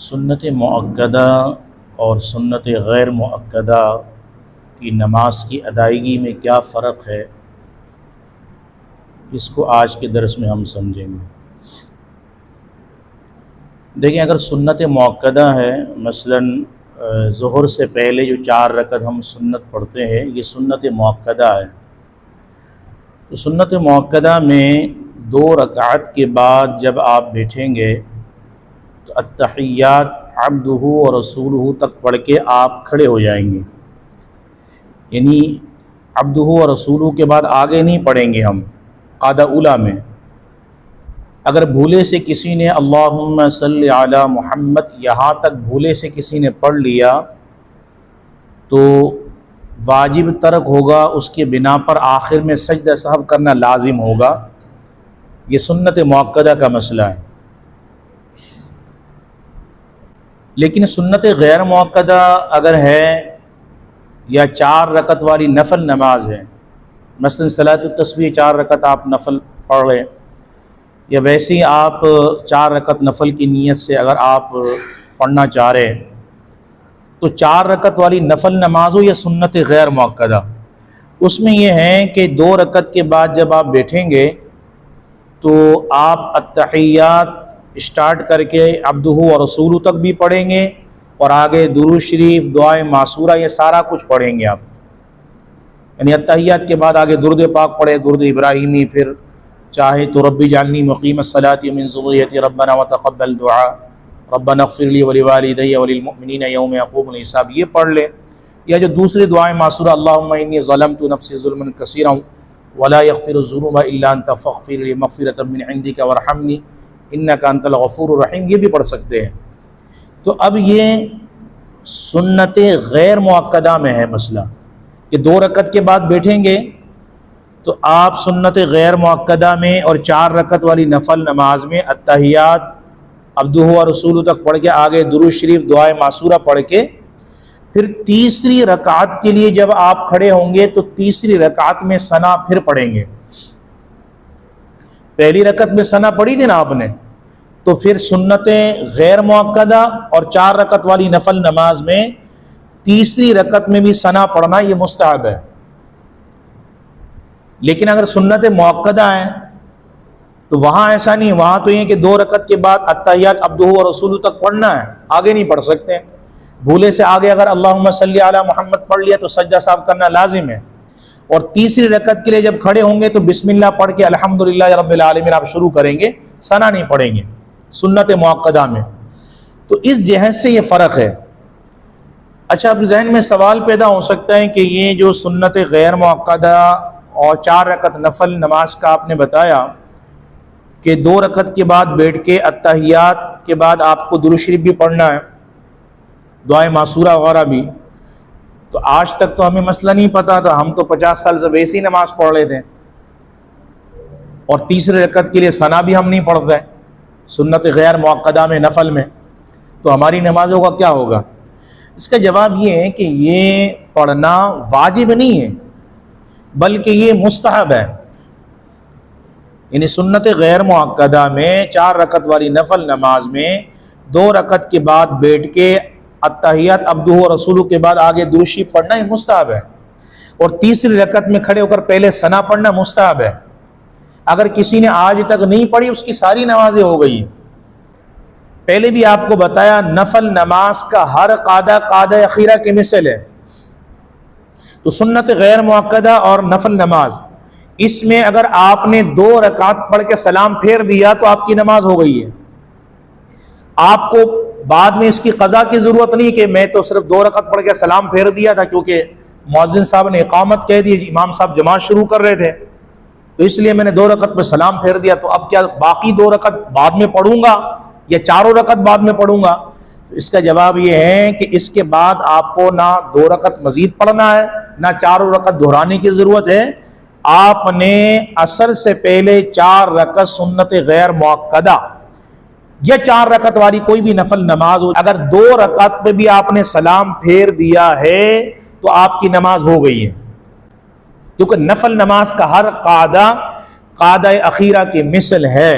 سنت مؤکدہ اور سنت غیر مؤکدہ کی نماز کی ادائیگی میں کیا فرق ہے، اس کو آج کے درس میں ہم سمجھیں گے۔ دیکھیں، اگر سنت مؤکدہ ہے، مثلا ظہر سے پہلے جو 4 رکعت ہم سنت پڑھتے ہیں، یہ سنت مؤکدہ ہے۔ تو سنت مؤکدہ میں 2 رکعت کے بعد جب آپ بیٹھیں گے تو التحیات عبدہ و رسولہ تک پڑھ کے آپ کھڑے ہو جائیں گے، یعنی عبدہ و رسولہ کے بعد آگے نہیں پڑھیں گے ہم قاعدہ اولیٰ میں۔ اگر بھولے سے کسی نے اللہم صلی علی محمد یہاں تک بھولے سے کسی نے پڑھ لیا تو واجب ترک ہوگا، اس کے بنا پر آخر میں سجدہ سہو کرنا لازم ہوگا۔ یہ سنت مؤکدہ کا مسئلہ ہے۔ لیکن سنت غیر مؤکدہ اگر ہے یا 4 رکعت والی نفل نماز ہے، مثلا صلاۃ التسبیح 4 رکعت آپ نفل پڑھ رہے، یا ویسے ہی آپ 4 رکعت نفل کی نیت سے اگر آپ پڑھنا چاہ رہے ہیں، تو 4 رکعت والی نفل نماز ہو یا سنت غیر مؤکدہ، اس میں یہ ہے کہ 2 رکعت کے بعد جب آپ بیٹھیں گے تو آپ التحیات اسٹارٹ کر کے عبدہ و رسولہ تک بھی پڑھیں گے، اور آگے درود شریف، دعائے معصورہ، یہ سارا کچھ پڑھیں گے آپ، یعنی التحیات کے بعد آگے درود پاک پڑھے، درود ابراہیمی، پھر چاہے تو رب اجعلنی مقیم الصلاۃ ومن ذریتی ربنا وتقبل دعاء ربنا اغفر لی ولوالدی وللمؤمنین یوم یقوم الحساب، یہ پڑھ لے، یا جو دوسری دعائیں معصورہ اللہم انی ظلمت نفسی ظلما کثیرا ولا یغفر الذنوب الا انت فاغفر لی مغفرۃ من عندک وارحمنی انک انت الغفور الرحیم، یہ بھی پڑھ سکتے ہیں۔ تو اب یہ سنت غیر مؤکدہ میں ہے مسئلہ کہ 2 رکعت کے بعد بیٹھیں گے تو آپ سنت غیر مؤکدہ میں اور 4 رکعت والی نفل نماز میں التحیات عبدہ و رسولہ تک پڑھ کے آگے درود شریف، دعائے معصورہ پڑھ کے پھر تیسری رکعت کے لیے جب آپ کھڑے ہوں گے تو تیسری رکعت میں ثنا پھر پڑھیں گے۔ پہلی رکعت میں ثنا پڑھی تھی نا آپ نے، تو پھر سنت غیر مؤکدہ اور 4 رکعت والی نفل نماز میں تیسری رکعت میں بھی ثنا پڑھنا یہ مستحب ہے۔ لیکن اگر سنت مؤکدہ ہے تو وہاں ایسا نہیں، وہاں تو یہ کہ 2 رکعت کے بعد التحیات عبدہ و رسولہ تک پڑھنا ہے، آگے نہیں پڑھ سکتے۔ بھولے سے آگے اگر اللہم صلی علی محمد پڑھ لیا تو سجدہ سہو کرنا لازم ہے، اور تیسری رکعت کے لیے جب کھڑے ہوں گے تو بسم اللہ پڑھ کے الحمدللہ رب العالمین آپ شروع کریں گے، ثنا نہیں پڑھیں گے سنت مؤکدہ میں۔ تو اس جہت سے یہ فرق ہے۔ اچھا، اب ذہن میں سوال پیدا ہو سکتا ہے کہ یہ جو سنت غیر مؤکدہ اور 4 رکعت نفل نماز کا آپ نے بتایا کہ 2 رکعت کے بعد بیٹھ کے التحیات کے بعد آپ کو درود شریف بھی پڑھنا ہے، دعائے معصورہ وغیرہ بھی، تو آج تک تو ہمیں مسئلہ نہیں پتا تھا، ہم تو 50 سال سے ویسی نماز پڑھ رہے تھے، اور تیسرے رکعت کے لیے ثنا بھی ہم نہیں پڑھتے سنت غیر مؤکدہ میں نفل میں، تو ہماری نمازوں کا کیا ہوگا؟ اس کا جواب یہ ہے کہ یہ پڑھنا واجب نہیں ہے بلکہ یہ مستحب ہے۔ یعنی سنت غیر مؤکدہ میں 4 رکعت والی نفل نماز میں 2 رکعت کے بعد بیٹھ کے التحیات عبدہ و رسولہ کے بعد آگے درود شریف پڑھنا یہ مستحب ہے، اور تیسری رکعت میں کھڑے ہو کر پہلے ثنا پڑھنا مستحب ہے۔ اگر کسی نے آج تک نہیں پڑھی اس کی ساری نمازیں ہو گئی ہیں۔ پہلے بھی آپ کو بتایا نفل نماز کا ہر قاعدہ قاعدہ اخیرہ کی مثل ہے۔ تو سنت غیر مؤکدہ اور نفل نماز، اس میں اگر آپ نے 2 رکعت پڑھ کے سلام پھیر دیا تو آپ کی نماز ہو گئی ہے۔ آپ کو بعد میں اس کی قضا کی ضرورت نہیں کہ میں تو صرف 2 رکعت پڑھ کے سلام پھیر دیا تھا کیونکہ مؤذن صاحب نے اقامت کہہ دی، امام صاحب جماعت شروع کر رہے تھے تو اس لیے میں نے 2 رکعت پہ سلام پھیر دیا، تو اب کیا باقی 2 رکعت بعد میں پڑھوں گا یا 4 رکعت بعد میں پڑھوں گا؟ تو اس کا جواب یہ ہے کہ اس کے بعد آپ کو نہ 2 رکعت مزید پڑھنا ہے نہ 4 رکعت دہرانے کی ضرورت ہے۔ آپ نے عصر سے پہلے 4 رکعت سنت غیر مؤکدہ یا 4 رکعت والی کوئی بھی نفل نماز ہو، اگر 2 رکعت پہ بھی آپ نے سلام پھیر دیا ہے تو آپ کی نماز ہو گئی ہے، کیونکہ نفل نماز کا ہر قاعدہ قاعدہ اخیرہ کی مثل ہے۔